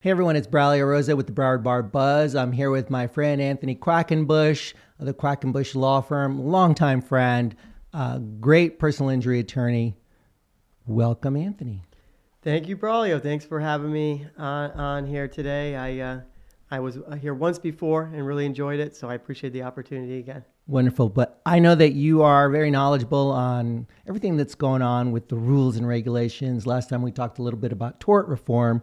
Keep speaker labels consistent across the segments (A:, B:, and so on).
A: Hey everyone, it's Braulio Rosa with the Broward Bar Buzz. I'm here with my friend Anthony Quackenbush of the Quackenbush Law Firm, longtime friend, great personal injury attorney. Welcome, Anthony.
B: Thank you, Braulio. Thanks for having me on here today. I was here once before and really enjoyed it, so I appreciate the opportunity again.
A: Wonderful. But I know that you are very knowledgeable on everything that's going on with the rules and regulations. Last time we talked a little bit about tort reform.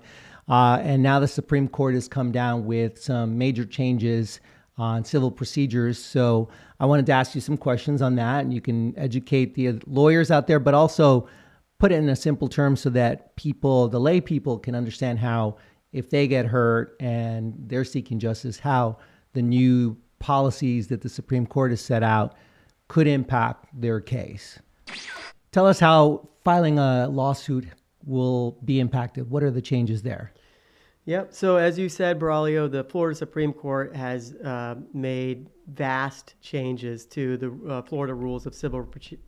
A: And now the Supreme Court has come down with some major changes on civil procedures. So I wanted to ask you some questions on that, and you can educate the lawyers out there, but also put it in a simple term so that people, the lay people, can understand how, if they get hurt and they're seeking justice, how the new policies that the Supreme Court has set out could impact their case. Tell us how filing a lawsuit will be impacted. What are the changes there?
B: Yep. So as you said, Braulio, the Florida Supreme Court has made vast changes to the Florida rules of civil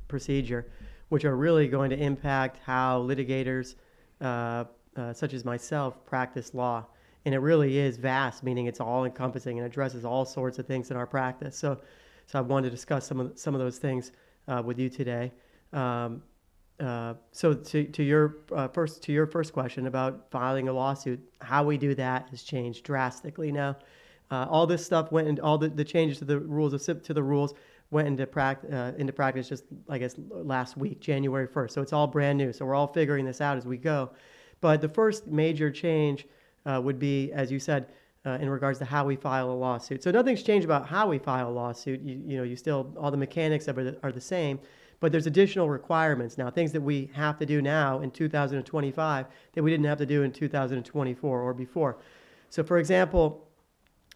B: procedure, which are really going to impact how litigators, such as myself, practice law. And it really is vast, meaning it's all encompassing and addresses all sorts of things in our practice. So I wanted to discuss some of those things with you today. So to your first question about filing a lawsuit, how we do that has changed drastically now. All this stuff went into all the changes to the rules went into practice just, I guess, last week, January 1st. So it's all brand new. So we're all figuring this out as we go. But the first major change would be, as you said, in regards to how we file a lawsuit. So nothing's changed about how we file a lawsuit. You still, all the mechanics of it are the same. But there's additional requirements now, things that we have to do now in 2025 that we didn't have to do in 2024 or before. So, for example,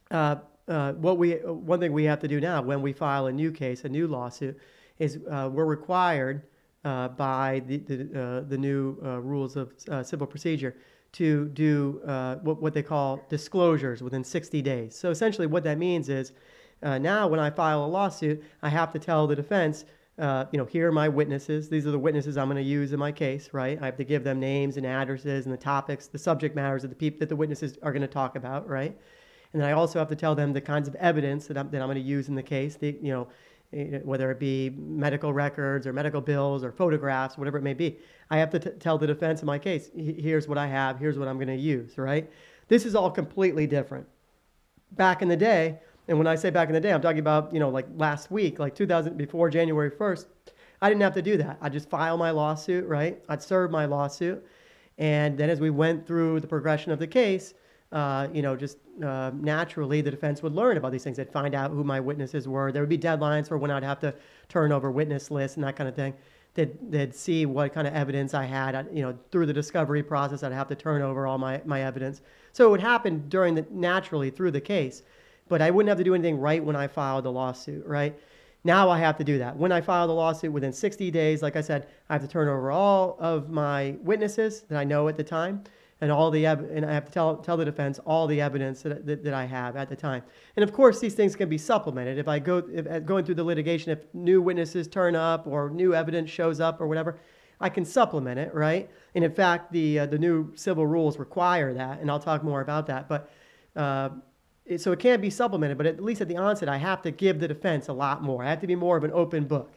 B: one thing we have to do now when we file a new case, a new lawsuit, is we're required by the new rules of civil procedure to do what they call disclosures within 60 days. So essentially what that means is now when I file a lawsuit, I have to tell the defense, here are my witnesses. These are the witnesses I'm going to use in my case, right? I have to give them names and addresses and the topics, the subject matters of the people that the witnesses are going to talk about, right? And then I also have to tell them the kinds of evidence that I'm going to use in the case, whether it be medical records or medical bills or photographs, whatever it may be. I have to tell the defense in my case, here's what I have, here's what I'm going to use, right? This is all completely different. Back in the day, and when I say back in the day, I'm talking about, like last week, like before January 1st, I didn't have to do that. I'd just file my lawsuit, right? I'd serve my lawsuit. And then as we went through the progression of the case, naturally the defense would learn about these things. They'd find out who my witnesses were. There would be deadlines for when I'd have to turn over witness lists and that kind of thing. They'd see what kind of evidence I had. Through the discovery process, I'd have to turn over all my evidence. So it would happen naturally through the case. But I wouldn't have to do anything right when I filed the lawsuit, right? Now I have to do that. When I file the lawsuit within 60 days, like I said, I have to turn over all of my witnesses that I know at the time, and and I have to tell the defense all the evidence that I have at the time. And of course, these things can be supplemented. If going through the litigation, if new witnesses turn up or new evidence shows up or whatever, I can supplement it, right? And in fact, the new civil rules require that, and I'll talk more about that. But so it can't be supplemented, but at least at the onset, I have to give the defense a lot more. I have to be more of an open book,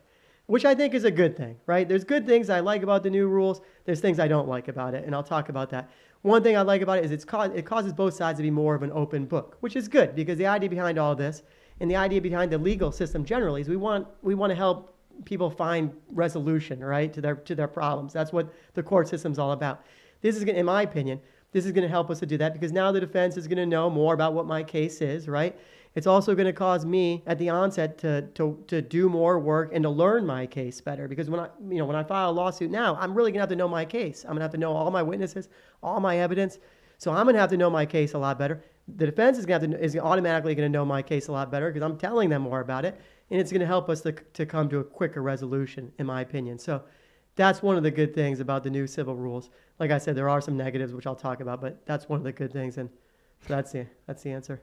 B: which I think is a good thing, right? There's good things I like about the new rules. There's things I don't like about it, and I'll talk about that. One thing I like about it is it causes both sides to be more of an open book, which is good because the idea behind all this and the idea behind the legal system generally is we want to help people find resolution, right, to their problems. That's what the court system's all about. This is, in my opinion, this is going to help us to do that because now the defense is going to know more about what my case is, right? It's also going to cause me at the onset to do more work and to learn my case better because when I file a lawsuit now, I'm really going to have to know my case. I'm going to have to know all my witnesses, all my evidence. So I'm going to have to know my case a lot better. The defense is automatically going to know my case a lot better because I'm telling them more about it, and it's going to help us to come to a quicker resolution, in my opinion. So that's one of the good things about the new civil rules. Like I said, there are some negatives, which I'll talk about, but that's one of the good things, and so that's the answer.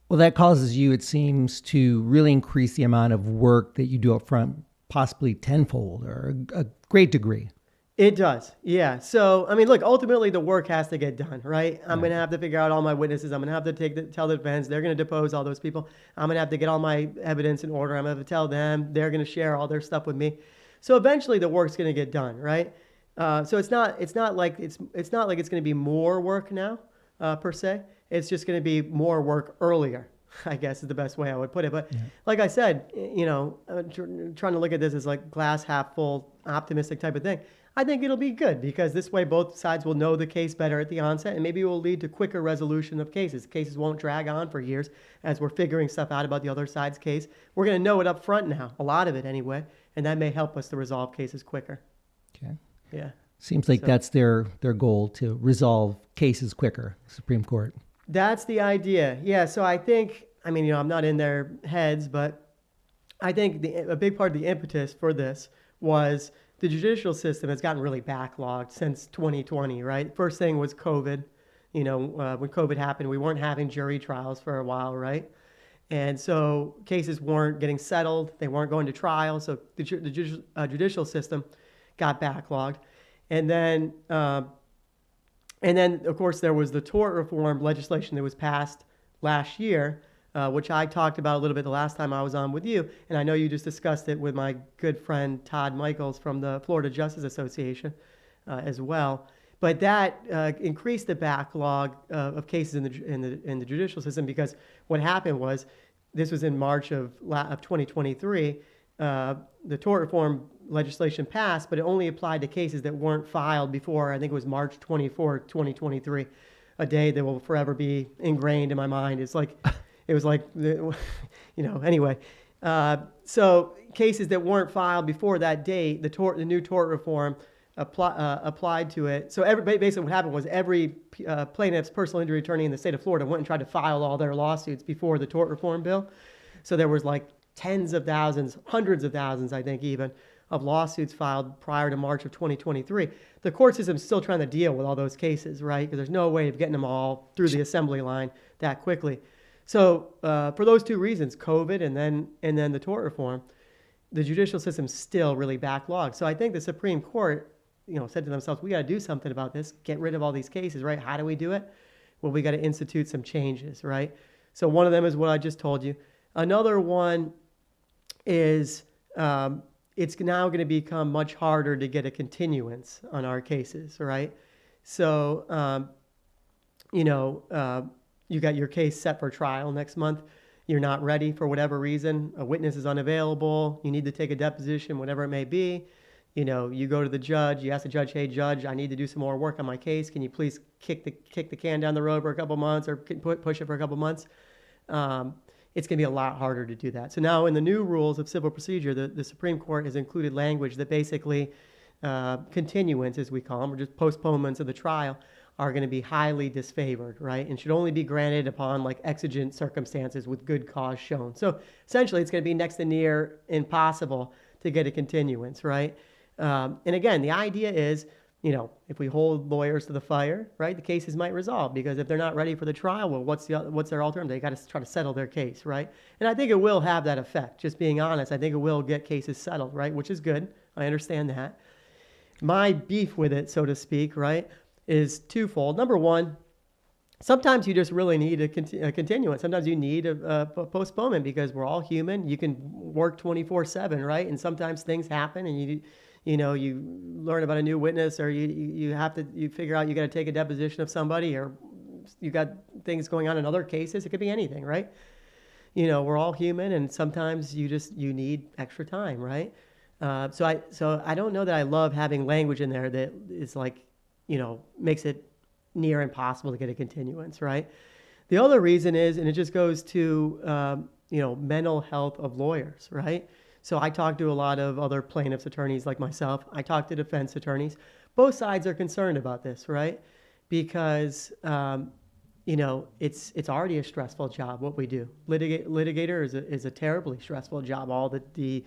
A: Well, that causes you, it seems, to really increase the amount of work that you do up front, possibly tenfold or a great degree.
B: It does. Yeah. So, I mean, look, ultimately the work has to get done, right? I'm
A: Yeah.
B: going to have to figure out all my witnesses. I'm going to have to tell the defense. They're going to depose all those people. I'm going to have to get all my evidence in order. I'm going to have to tell them. They're going to share all their stuff with me. So eventually the work's going to get done, right? So it's not like it's going to be more work now, per se. It's just going to be more work earlier, I guess is the best way I would put it. But
A: Yeah.
B: like I said, trying to look at this as like glass half full, optimistic type of thing. I think it'll be good because this way both sides will know the case better at the onset, and maybe it will lead to quicker resolution of cases. Cases won't drag on for years as we're figuring stuff out about the other side's case. We're going to know it up front now, a lot of it anyway, and that may help us to resolve cases quicker.
A: Okay.
B: Yeah.
A: Seems like
B: So
A: that's their goal, to resolve cases quicker, Supreme Court.
B: that's the idea. Yeah. So I think, I mean, I'm not in their heads, but I think a big part of the impetus for this was the judicial system has gotten really backlogged since 2020, right? First thing was COVID. When COVID happened, we weren't having jury trials for a while, right? And so cases weren't getting settled. They weren't going to trial. So the judicial system got backlogged. And then, of course, there was the tort reform legislation that was passed last year, which I talked about a little bit the last time I was on with you. And I know you just discussed it with my good friend Todd Michaels from the Florida Justice Association as well. But that increased the backlog of cases in the judicial system, because what happened was, this was in March of 2023, the tort reform legislation passed, but it only applied to cases that weren't filed before, I think it was March 24, 2023, a day that will forever be ingrained in my mind. It was like, anyway. So cases that weren't filed before that date, the new tort reform applied to it. So basically what happened was every plaintiff's personal injury attorney in the state of Florida went and tried to file all their lawsuits before the tort reform bill. So there was like tens of thousands, hundreds of thousands, I think even, of lawsuits filed prior to March of 2023. The court system's still trying to deal with all those cases, right? Because there's no way of getting them all through the assembly line that quickly. So for those two reasons, COVID and then the tort reform, the judicial system's still really backlogged. So I think the Supreme Court, said to themselves, we got to do something about this, get rid of all these cases, right? How do we do it? Well, we got to institute some changes, right? So one of them is what I just told you. Another one is it's now going to become much harder to get a continuance on our cases, right? So, you got your case set for trial next month. You're not ready for whatever reason. A witness is unavailable. You need to take a deposition, whatever it may be. You go to the judge. You ask the judge, "Hey, judge, I need to do some more work on my case. Can you please kick the can down the road for a couple months, or push it for a couple months?" It's going to be a lot harder to do that. So now in the new rules of civil procedure, the Supreme Court has included language that basically continuance, as we call them, or just postponements of the trial, are going to be highly disfavored, right? And should only be granted upon like exigent circumstances with good cause shown. So essentially it's going to be next to near impossible to get a continuance, right? And again, the idea is, if we hold lawyers to the fire, right, the cases might resolve, because if they're not ready for the trial, well, what's their alternative? They got to try to settle their case, right? And I think it will have that effect. Just being honest, I think it will get cases settled, right, which is good. I understand that. My beef with it, so to speak, right, is twofold. Number one, sometimes you just really need a continuance. Sometimes you need a postponement, because we're all human. You can work 24/7, right? And sometimes things happen, and you learn about a new witness, or you figure out you got to take a deposition of somebody, or you got things going on in other cases. It could be anything, right? We're all human, and sometimes you need extra time, right? So I don't know that I love having language in there that is like, makes it near impossible to get a continuance, right? The other reason is, and it just goes to, mental health of lawyers, right? So I talk to a lot of other plaintiffs' attorneys like myself. I talk to defense attorneys. Both sides are concerned about this, right? Because, it's already a stressful job, what we do. Litigator is a terribly stressful job. All the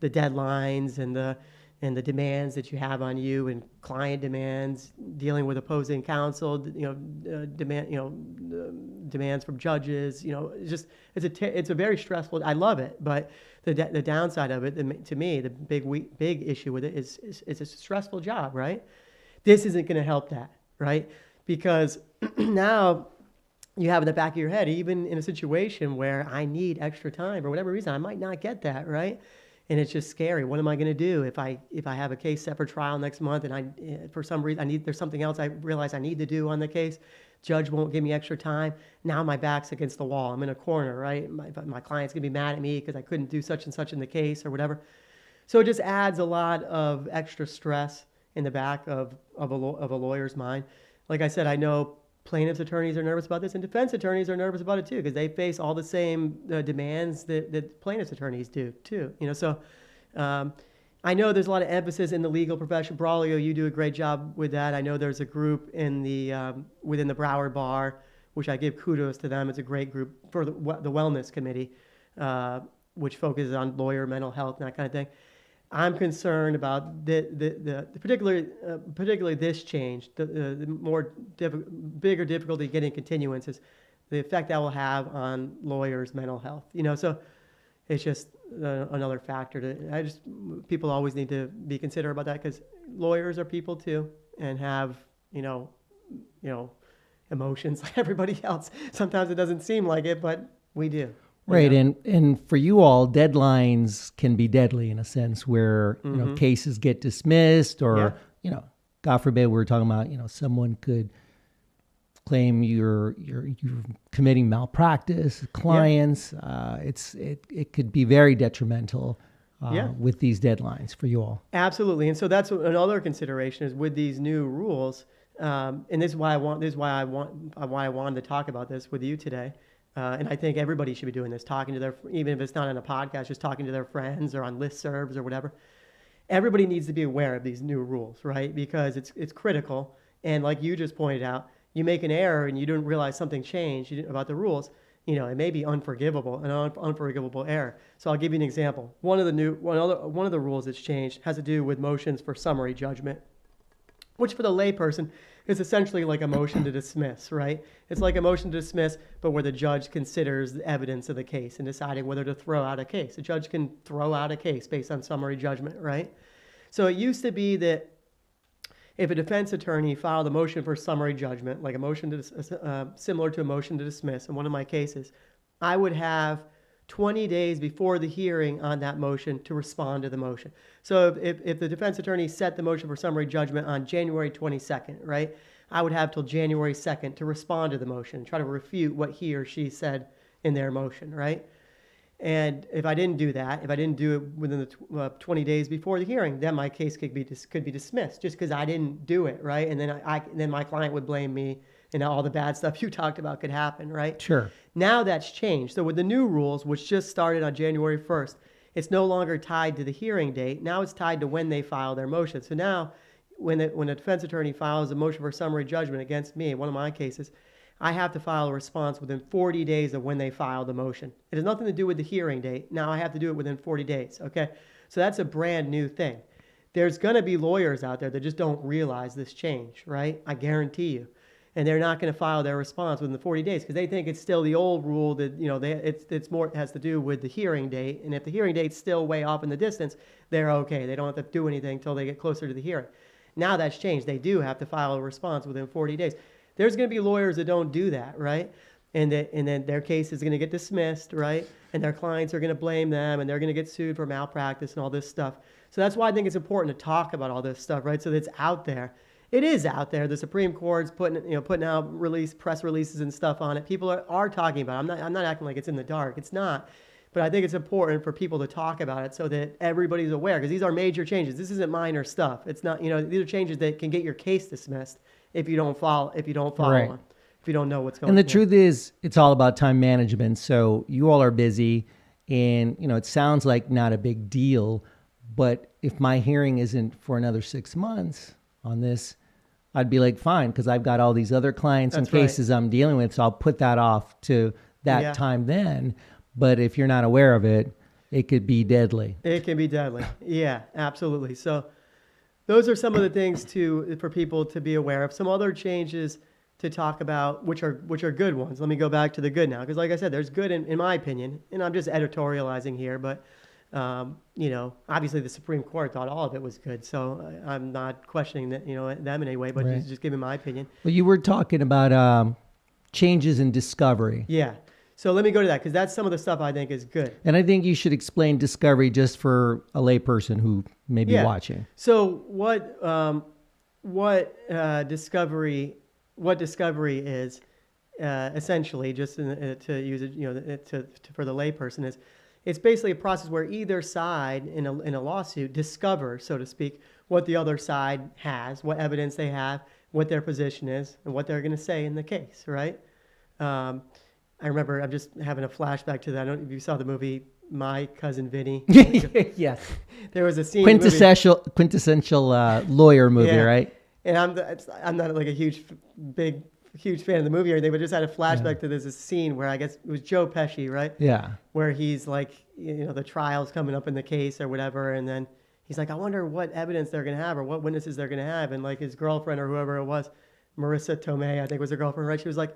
B: deadlines and the demands that you have on you, and client demands, dealing with opposing counsel, demands from judges. It's a very stressful. I love it, but the downside of it, to me, the big issue with it is it's a stressful job, right? This isn't going to help that, right? Because now you have in the back of your head, even in a situation where I need extra time for whatever reason, I might not get that, right? And it's just scary. What am I going to do if I have a case set for trial next month and for some reason there's something else I realize I need to do on the case? Judge won't give me extra time. Now my back's against the wall. I'm in a corner, right? My client's going to be mad at me because I couldn't do such and such in the case or whatever. So it just adds a lot of extra stress in the back of a lawyer's mind. Like I said, I know plaintiffs' attorneys are nervous about this, and defense attorneys are nervous about it too, because they face all the same demands that plaintiffs' attorneys do too. I know there's a lot of emphasis in the legal profession. Braulio, you do a great job with that. I know there's a group in within the Broward Bar, which I give kudos to them. It's a great group for the Wellness Committee, which focuses on lawyer mental health and that kind of thing. I'm concerned about particularly this change, the bigger difficulty getting continuances, the effect that will have on lawyers' mental health. So it's just another factor. People always need to be considerate about that, because lawyers are people too and have emotions like everybody else. Sometimes it doesn't seem like it, but we do.
A: Right, and for you all, deadlines can be deadly in a sense, where cases get dismissed, or God forbid, we're talking about someone could claim you're committing malpractice, clients. It could be very detrimental with these deadlines for you all.
B: Absolutely, and so that's another consideration is with these new rules, and this is why I wanted to talk about this with you today. And I think everybody should be doing this, talking to even if it's not on a podcast, just talking to their friends or on listservs or whatever. Everybody needs to be aware of these new rules, right? Because it's critical. And like you just pointed out, you make an error and you didn't realize something changed about the rules. It may be unforgivable, an unforgivable error. So I'll give you an example. One of the rules that's changed has to do with motions for summary judgment, which for the layperson is essentially like a motion to dismiss, right? It's like a motion to dismiss, but where the judge considers the evidence of the case and deciding whether to throw out a case. A judge can throw out a case based on summary judgment, right? So it used to be that if a defense attorney filed a motion for summary judgment, like a motion similar to a motion to dismiss in one of my cases, I would have 20 days before the hearing on that motion to respond to the motion. So if the defense attorney set the motion for summary judgment on January 22nd, right, I would have till January 2nd to respond to the motion, try to refute what he or she said in their motion, right? And if I didn't do that, if I didn't do it within the 20 days before the hearing, then my case could be dismissed just because I didn't do it, right? And then my client would blame me, and all the bad stuff you talked about could happen, right?
A: Sure.
B: Now that's changed. So with the new rules, which just started on January 1st, it's no longer tied to the hearing date. Now it's tied to when they file their motion. So now when a defense attorney files a motion for summary judgment against me, in one of my cases, I have to file a response within 40 days of when they file the motion. It has nothing to do with the hearing date. Now I have to do it within 40 days, okay? So that's a brand new thing. There's going to be lawyers out there that just don't realize this change, right? I guarantee you. And they're not going to file their response within the 40 days because they think it's still the old rule that it has to do with the hearing date. And if the hearing date's still way off in the distance, they're okay. They don't have to do anything until they get closer to the hearing. Now that's changed. They do have to file a response within 40 days. There's going to be lawyers that don't do that, right? And then their case is going to get dismissed, right? And their clients are going to blame them, and they're going to get sued for malpractice and all this stuff. So that's why I think it's important to talk about all this stuff, right? So that it's out there. It is out there. The Supreme Court's putting out press releases and stuff on it. People are talking about it. I'm not acting like it's in the dark. It's not. But I think it's important for people to talk about it so that everybody's aware, because these are major changes. This isn't minor stuff. It's not, these are changes that can get your case dismissed if you don't follow
A: Right.
B: on, if you don't know what's going on.
A: And the truth is, it's all about time management. So you all are busy, and it sounds like not a big deal, but if my hearing isn't for another 6 months on this, I'd be like, fine, because I've got all these other clients and cases I'm dealing with, so I'll put that off to that time then. But if you're not aware of it, it could be deadly.
B: It can be deadly. Yeah, absolutely. So those are some of the things for people to be aware of. Some other changes to talk about which are good ones. Let me go back to the good now, because like I said, there's good in my opinion, and I'm just editorializing here, but obviously the Supreme Court thought all of it was good, so I'm not questioning that, them in any way, but
A: Right.
B: just giving my opinion.
A: Well, you were talking about changes in discovery.
B: Yeah. So let me go to that, because that's some of the stuff I think is good.
A: And I think you should explain discovery just for a layperson who may be watching.
B: So what discovery is, essentially, just to use it, for the layperson, is it's basically a process where either side in a lawsuit discovers, so to speak, what the other side has, what evidence they have, what their position is, and what they're going to say in the case, right? I remember, I'm just having a flashback to that. I don't know if you saw the movie My Cousin Vinny.
A: Yes.
B: There was a scene.
A: Quintessential lawyer movie,
B: Yeah.
A: right?
B: And I'm not like a huge fan of the movie or anything, but just had a flashback to this scene where I guess it was Joe Pesci, right?
A: Yeah.
B: Where he's like, the trial's coming up in the case or whatever, and then he's like, I wonder what evidence they're going to have or what witnesses they're going to have. And like his girlfriend or whoever it was, Marissa Tomei, I think was her girlfriend, right? She was like,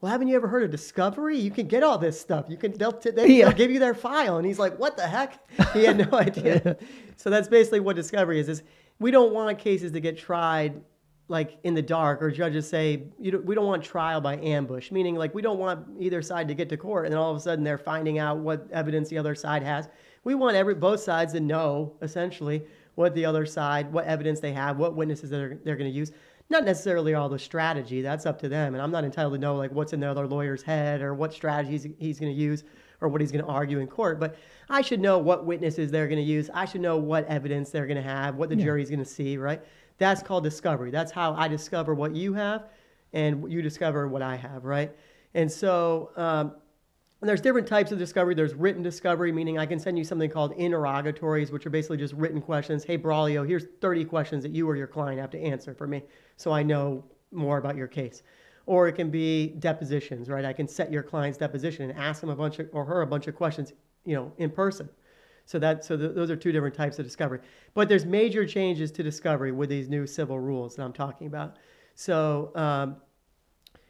B: well, haven't you ever heard of discovery? You can get all this stuff. They'll give you their file. And he's like, what the heck? He had no idea. So that's basically what discovery is we don't want cases to get tried like in the dark, or judges say, we don't want trial by ambush, meaning like we don't want either side to get to court and then all of a sudden they're finding out what evidence the other side has. We want both sides to know essentially what the other side, what evidence they have, what witnesses they're going to use. Not necessarily all the strategy, that's up to them. And I'm not entitled to know like what's in the other lawyer's head or what strategies he's going to use or what he's going to argue in court. But I should know what witnesses they're going to use. I should know what evidence they're going to have, what the jury's going to see, right? That's called discovery. That's how I discover what you have and you discover what I have, right? And so there's different types of discovery. There's written discovery, meaning I can send you something called interrogatories, which are basically just written questions. Hey, Braulio, here's 30 questions that you or your client have to answer for me so I know more about your case. Or it can be depositions, right? I can set your client's deposition and ask him a bunch of questions, in person. So those are two different types of discovery. But there's major changes to discovery with these new civil rules that I'm talking about. So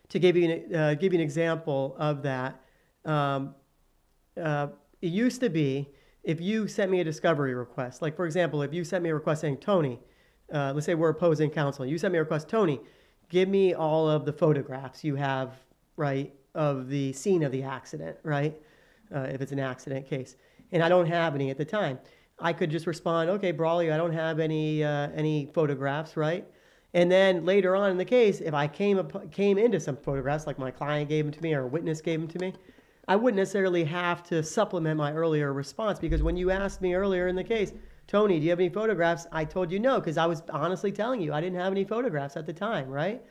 B: to give you an example of that, it used to be if you sent me a discovery request, like for example, if you sent me a request saying, Tony, let's say we're opposing counsel, you sent me a request, Tony, give me all of the photographs you have, right, of the scene of the accident, right, if it's an accident case. And I don't have any at the time. I could just respond, okay, Braulio, I don't have any photographs, right? And then later on in the case, if I came into some photographs, like my client gave them to me or a witness gave them to me, I wouldn't necessarily have to supplement my earlier response, because when you asked me earlier in the case, Tony, do you have any photographs? I told you no, because I was honestly telling you I didn't have any photographs at the time, right?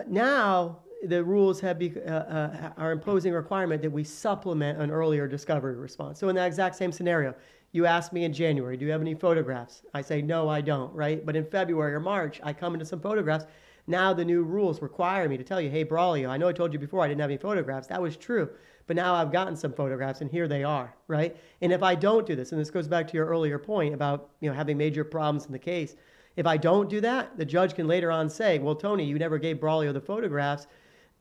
B: Now, the rules are imposing a requirement that we supplement an earlier discovery response. So in that exact same scenario, you ask me in January, do you have any photographs? I say, no, I don't, right? But in February or March, I come into some photographs. Now the new rules require me to tell you, hey, Braulio, I know I told you before I didn't have any photographs. That was true. But now I've gotten some photographs, and here they are, right? And if I don't do this, and this goes back to your earlier point about having major problems in the case, if I don't do that, the judge can later on say, well, Tony, you never gave Braulio the photographs.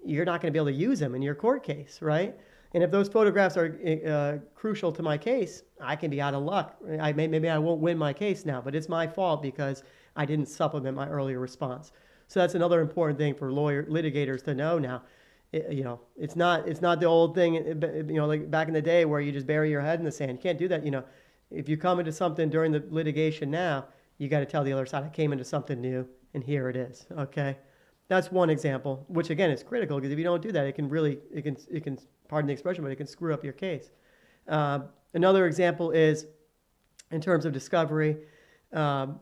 B: You're not going to be able to use them in your court case, right? And if those photographs are crucial to my case, I can be out of luck. Maybe I won't win my case now, but it's my fault because I didn't supplement my earlier response. So that's another important thing for litigators to know now. It's not the old thing, like back in the day where you just bury your head in the sand. You can't do that. If you come into something during the litigation now, you got to tell the other side, I came into something new, and here it is. Okay. That's one example, which again is critical, because if you don't do that, it can pardon the expression, but it can screw up your case. Another example is in terms of discovery. Now,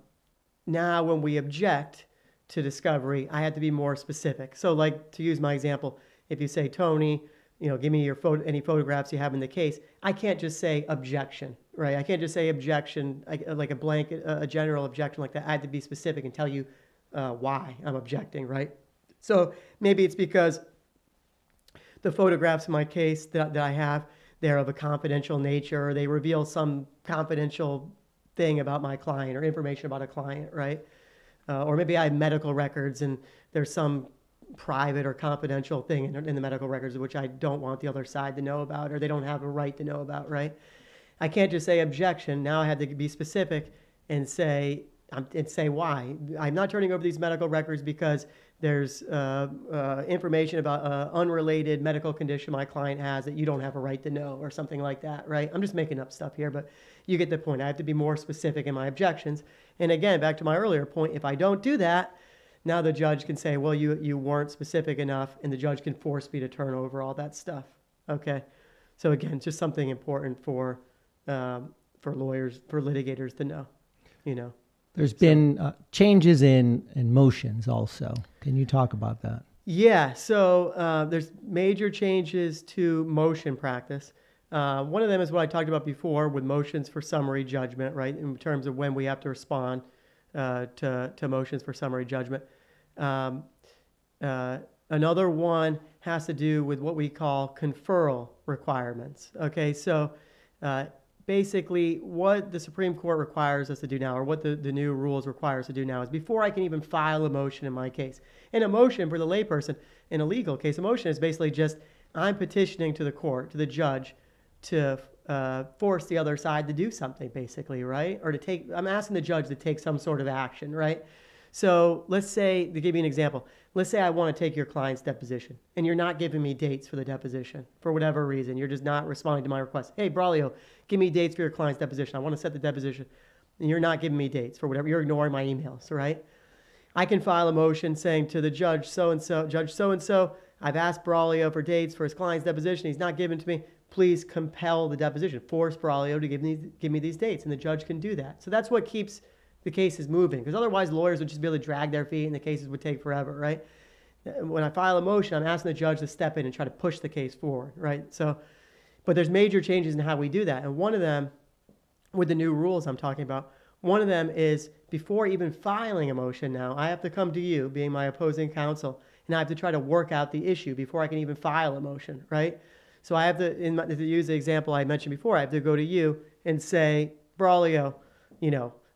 B: when we object to discovery, I have to be more specific. So, like to use my example, if you say, Tony, give me any photographs you have in the case, I can't just say objection, right? I can't just say objection like a blanket, a general objection like that. I have to be specific and tell you why I'm objecting, right? So maybe it's because the photographs in my case that I have, they're of a confidential nature, or they reveal some confidential thing about my client or information about a client, right? Or maybe I have medical records and there's some private or confidential thing in the medical records, which I don't want the other side to know about, or they don't have a right to know about, right? I can't just say objection. Now I have to be specific and say why. I'm not turning over these medical records because there's information about an unrelated medical condition my client has that you don't have a right to know, or something like that, right? I'm just making up stuff here, but you get the point. I have to be more specific in my objections. And again, back to my earlier point, if I don't do that, now the judge can say, well, you weren't specific enough, and the judge can force me to turn over all that stuff. Okay? So again, just something important for lawyers, for litigators to know, you know.
A: There's been changes in motions also. Can you talk about that?
B: Yeah, so there's major changes to motion practice. One of them is what I talked about before with motions for summary judgment, right, in terms of when we have to respond to motions for summary judgment. Another one has to do with what we call conferral requirements. Okay, so basically what the Supreme Court requires us to do now, or what the new rules require us to do now, is before I can even file a motion in my case. And a motion for the layperson in a legal case, a motion is basically just I'm petitioning to the court, to the judge, to force the other side to do something, basically, right? Or I'm asking the judge to take some sort of action, right? So let's say, to give you an example, let's say I want to take your client's deposition, and you're not giving me dates for the deposition for whatever reason. You're just not responding to my request. Hey, Braulio, give me dates for your client's deposition. I want to set the deposition, and you're not giving me dates for whatever. You're ignoring my emails, right? I can file a motion saying to the judge so-and-so, Judge so-and-so, I've asked Braulio for dates for his client's deposition. He's not giving to me. Please compel the deposition. Force Braulio to give me these dates, and the judge can do that. So that's what keeps the cases moving, because otherwise lawyers would just be able to drag their feet and the cases would take forever, right? When I file a motion, I'm asking the judge to step in and try to push the case forward, right? So, but there's major changes in how we do that. And one of them, with the new rules I'm talking about, one of them is before even filing a motion now, I have to come to you, being my opposing counsel, and I have to try to work out the issue before I can even file a motion, right? So I have to, to use the example I mentioned before, I have to go to you and say, Braulio,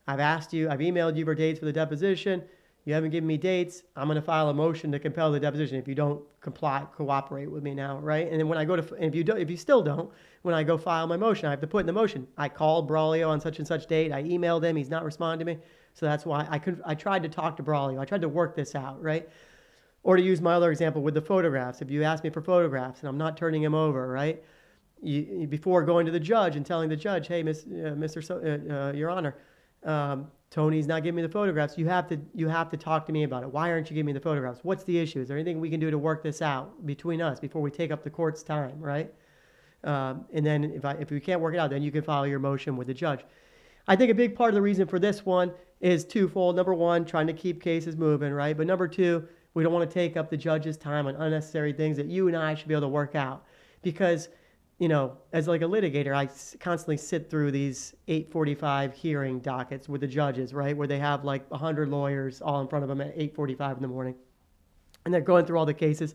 B: I've asked you, I've emailed you for dates for the deposition. You haven't given me dates. I'm going to file a motion to compel the deposition if you don't cooperate with me now, right? And then when I go to, if you still don't, when I go file my motion, I have to put in the motion, I called Braulio on such and such date. I emailed him. He's not responding to me. So that's why I tried to talk to Braulio. I tried to work this out, right? Or to use my other example with the photographs. If you ask me for photographs and I'm not turning them over, right? Before going to the judge and telling the judge, hey, Your Honor, Tony's not giving me the photographs. You have to talk to me about it. Why aren't you giving me the photographs? What's the issue? Is there anything we can do to work this out between us before we take up the court's time, right? And then if we can't work it out, then you can file your motion with the judge. I think a big part of the reason for this one is twofold. Number one, trying to keep cases moving, right? But number two, we don't want to take up the judge's time on unnecessary things that you and I should be able to work out. Because, as like a litigator, I constantly sit through these 8:45 hearing dockets with the judges, right? Where they have like 100 lawyers all in front of them at 8:45 in the morning. And they're going through all the cases.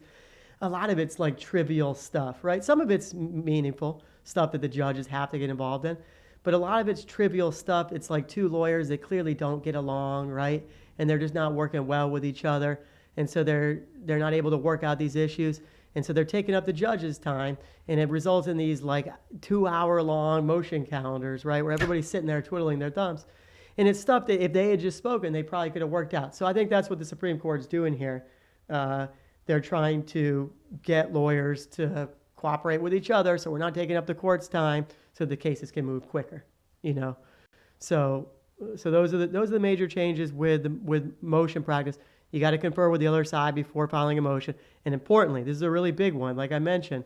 B: A lot of it's like trivial stuff, right? Some of it's meaningful stuff that the judges have to get involved in. But a lot of it's trivial stuff. It's like two lawyers that clearly don't get along, right? And they're just not working well with each other. And so they're not able to work out these issues. And so they're taking up the judge's time, and it results in these like 2-hour-long motion calendars, right, where everybody's sitting there twiddling their thumbs. And it's stuff that if they had just spoken, they probably could have worked out. So I think that's what the Supreme Court's doing here. They're trying to get lawyers to cooperate with each other, so we're not taking up the court's time, so the cases can move quicker. So those are the major changes with motion practice. You got to confer with the other side before filing a motion. And importantly, this is a really big one. Like I mentioned,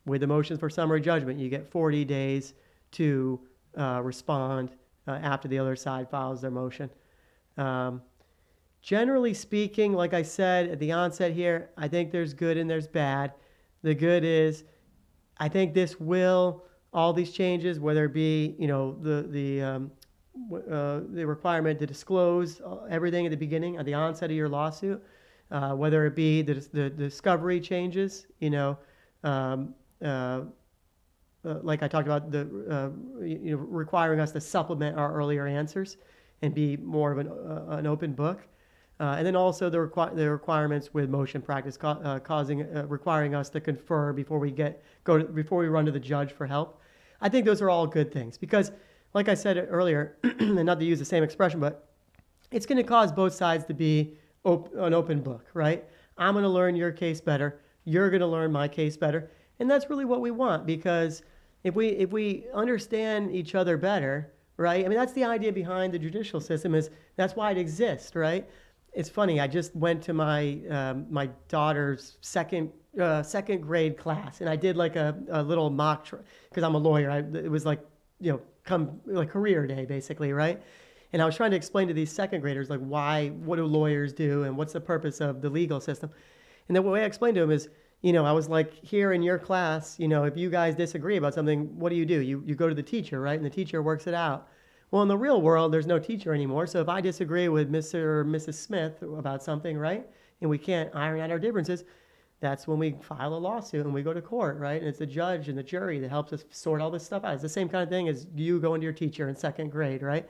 B: with the motions for summary judgment, you get 40 days to respond after the other side files their motion. Generally speaking, like I said at the onset here, I think there's good and there's bad. The good is, I think all these changes, whether it be, the requirement to disclose everything at the beginning, at the onset of your lawsuit, whether it be the discovery changes, like I talked about, requiring us to supplement our earlier answers and be more of an open book. And then also the requirements with motion practice requiring us to confer before we before we run to the judge for help. I think those are all good things because, like I said earlier, and not to use the same expression, but it's going to cause both sides to be an open book, right? I'm going to learn your case better. You're going to learn my case better. And that's really what we want, because if we understand each other better, right? I mean, that's the idea behind the judicial system, is that's why it exists, right? It's funny. I just went to my daughter's second grade class, and I did like a little mock because I'm a lawyer. It was like, career day basically, right? And I was trying to explain to these second graders like what do lawyers do and what's the purpose of the legal system. And the way I explained to them is, I was like, here in your class, if you guys disagree about something, what do? You go to the teacher, right? And the teacher works it out. Well, in the real world, there's no teacher anymore. So if I disagree with Mr. or Mrs. Smith about something, right, and we can't iron out our differences, that's when we file a lawsuit and we go to court, right? And it's the judge and the jury that helps us sort all this stuff out. It's the same kind of thing as you going to your teacher in second grade, right?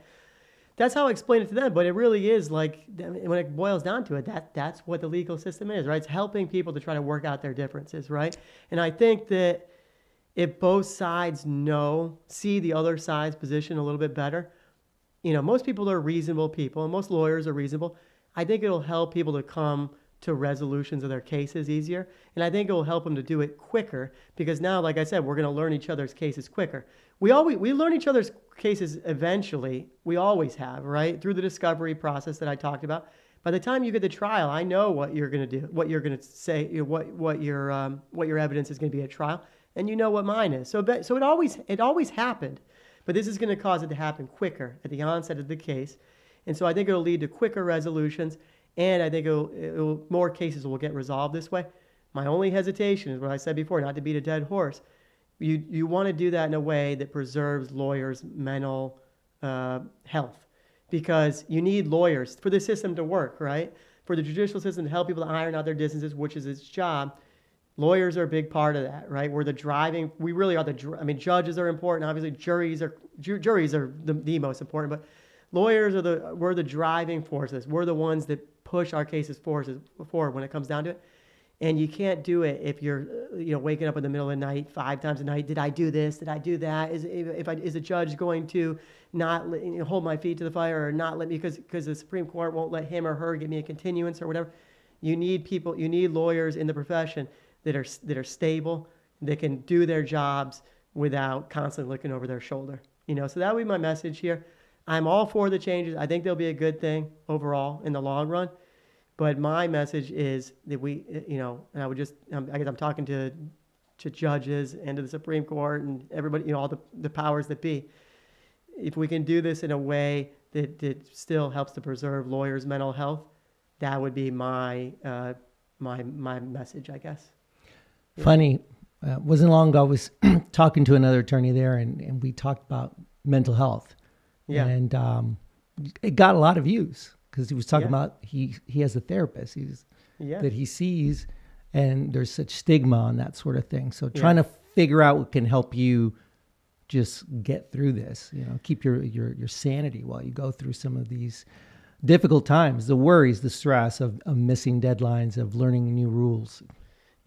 B: That's how I explain it to them, but it really is like, when it boils down to it, that's what the legal system is, right? It's helping people to try to work out their differences, right? And I think that if both sides see the other side's position a little bit better, most people are reasonable people, and most lawyers are reasonable. I think it'll help people to come to resolutions of their cases easier, and I think it will help them to do it quicker, because now, like I said, we're going to learn each other's cases quicker. We learn each other's cases eventually. We always have, right? Through the discovery process that I talked about. By the time you get to trial, I know what you're going to do, what you're going to say, what your evidence is going to be at trial, and you know what mine is. So it always happened, but this is going to cause it to happen quicker at the onset of the case, and so I think it'll lead to quicker resolutions, and I think more cases will get resolved this way. My only hesitation is what I said before, not to beat a dead horse. You want to do that in a way that preserves lawyers' mental health, because you need lawyers for the system to work, right? For the judicial system to help people to iron out their differences, which is its job. Lawyers are a big part of that, right? We really are judges are important. Obviously, juries are the most important, but lawyers we're the driving forces. We're the ones that push our cases forward when it comes down to it. And you can't do it if you're, waking up in the middle of the night 5 times a night. Did I do this? Did I do that? Is a judge going to not hold my feet to the fire, or not let me because the Supreme Court won't let him or her give me a continuance or whatever? You need lawyers in the profession that are stable, that can do their jobs without constantly looking over their shoulder. So that would be my message here. I'm all for the changes. I think they'll be a good thing overall in the long run. But my message is that and I would I guess I'm talking to judges and to the Supreme Court and everybody, all the powers that be. If we can do this in a way that still helps to preserve lawyers' mental health, that would be my message, I guess. Yeah.
A: Funny, wasn't long ago I was talking to another attorney there, and we talked about mental health. Yeah. And it got a lot of views, because he was talking about he has a therapist that he sees, and there's such stigma on that sort of thing. So trying to figure out what can help you just get through this, keep your sanity while you go through some of these difficult times, the worries, the stress of missing deadlines, of learning new rules.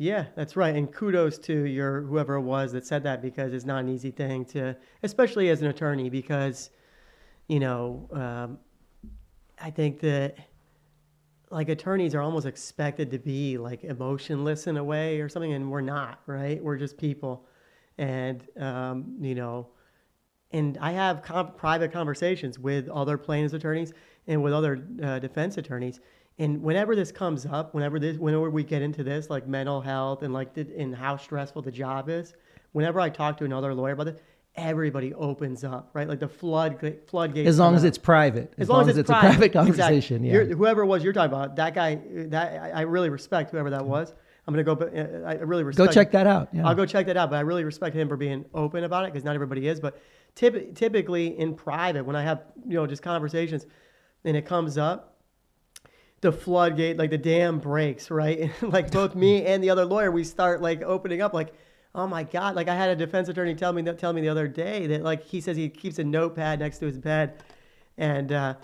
B: Yeah, that's right. And kudos to whoever it was that said that, because it's not an easy thing to, especially as an attorney, because, I think that like attorneys are almost expected to be like emotionless in a way or something, and we're not, right? We're just people. And, and I have private conversations with other plaintiffs' attorneys and with other defense attorneys. And whenever this comes up, whenever we get into this, like mental health and and how stressful the job is, whenever I talk to another lawyer about it, everybody opens up, right? Like the floodgates.
A: As long as it's private. As long as it's a private conversation.
B: Exactly. Yeah. Whoever it was you're talking about, that guy, I really respect whoever that was. I'm going to go, I really respect.
A: Go check that out. Yeah.
B: I'll go check that out, but I really respect him for being open about it, because not everybody is. But typically in private, when I have, just conversations and it comes up, the floodgate, like the dam breaks, right? And like both me and the other lawyer, we start like opening up, like, oh my God. Like I had a defense attorney tell me the other day that like, he says he keeps a notepad next to his bed, and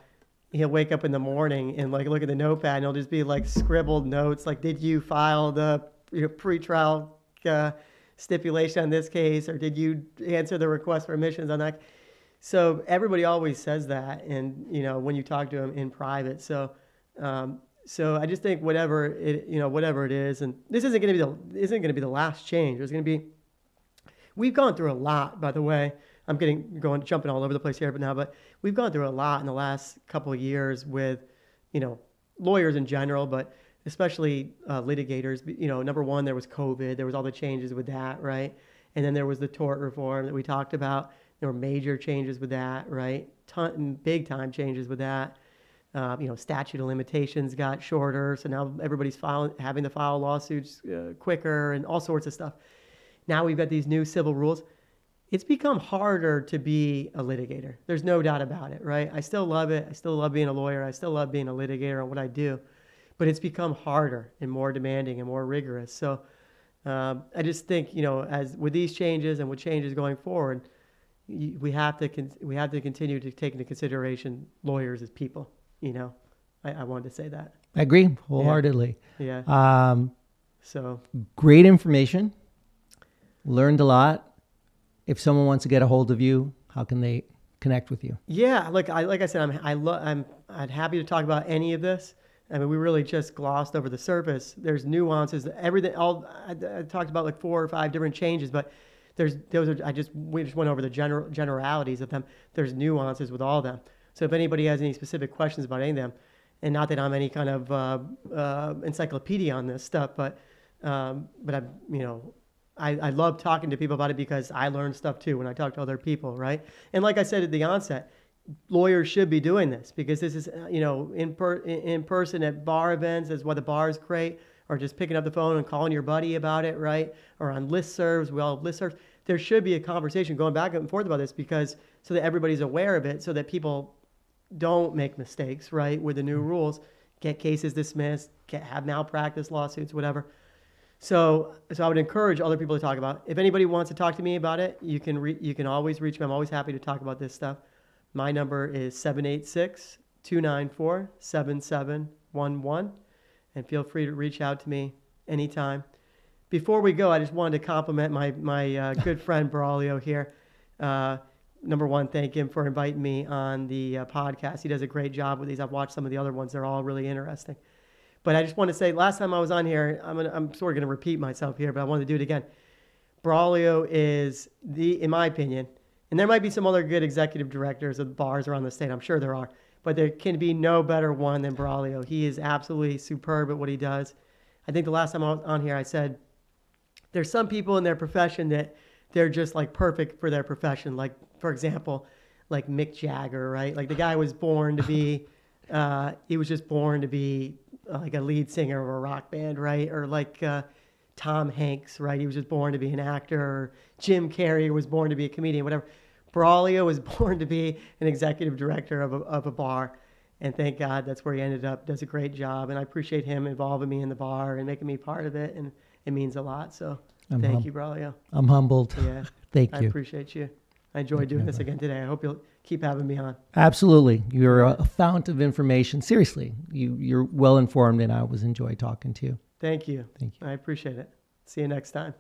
B: he'll wake up in the morning and like look at the notepad and it'll just be like scribbled notes like, did you file the pretrial stipulation on this case, or did you answer the request for admissions on that? So everybody always says that, and when you talk to them in private. So I just think whatever it is, and this isn't going to be the last change. There's going to be. We've gone through a lot, by the way. I'm jumping all over the place here, but we've gone through a lot in the last couple of years with, lawyers in general, but especially litigators. Number one, there was COVID. There was all the changes with that, right? And then there was the tort reform that we talked about. There were major changes with that, right? Big time changes with that. Statute of limitations got shorter, so now everybody's having to file lawsuits quicker and all sorts of stuff. Now we've got these new civil rules. It's become harder to be a litigator. There's no doubt about it, right? I still love it. I still love being a lawyer. I still love being a litigator on what I do. But it's become harder and more demanding and more rigorous. So I just think, as with these changes and with changes going forward, we have to continue to take into consideration lawyers as people. I wanted to say that.
A: I agree wholeheartedly.
B: Yeah. So
A: great information. Learned a lot. If someone wants to get a hold of you, how can they connect with you?
B: Yeah, like I said, I'm happy to talk about any of this. I mean, we really just glossed over the surface. There's nuances. Everything. I talked about like 4 or 5 different changes, but we just went over the generalities of them. There's nuances with all of them. So if anybody has any specific questions about any of them, and not that I'm any kind of encyclopedia on this stuff, but I love talking to people about it because I learn stuff too when I talk to other people, right? And like I said at the onset, lawyers should be doing this because this is, in person at bar events is why the bar is great, or just picking up the phone and calling your buddy about it, right? Or on listservs, we all have listservs. There should be a conversation going back and forth about this so that everybody's aware of it, so that people don't make mistakes, right? With the new rules, get cases dismissed, have malpractice lawsuits, whatever. So I would encourage other people to talk about it. If anybody wants to talk to me about it, you can always reach me. I'm always happy to talk about this stuff. My number is 786-294-7711, and feel free to reach out to me anytime. Before we go, I just wanted to compliment my good friend Braulio here. Number one, thank him for inviting me on the podcast. He does a great job with these. I've watched some of the other ones. They're all really interesting. But I just want to say, last time I was on here, I'm sort of going to repeat myself here, but I want to do it again. Braulio is in my opinion, and there might be some other good executive directors of bars around the state. I'm sure there are, but there can be no better one than Braulio. He is absolutely superb at what he does. I think the last time I was on here, I said there's some people in their profession that they're just like perfect for their profession. Like, for example, like Mick Jagger, right? Like the guy was born to be, he was just born to be like a lead singer of a rock band, right? Or like Tom Hanks, right? He was just born to be an actor. Or Jim Carrey was born to be a comedian, whatever. Braulio was born to be an executive director of a bar. And thank God that's where he ended up. Does a great job. And I appreciate him involving me in the bar and making me part of it. And it means a lot. So thank you, Braulio.
A: I'm humbled.
B: Yeah.
A: Thank you.
B: I appreciate you. I enjoyed doing this again today. I hope you'll keep having me on.
A: Absolutely. You're a fount of information. Seriously, you're well informed, and I always enjoy talking to you.
B: Thank you.
A: Thank you.
B: I appreciate it. See you next time.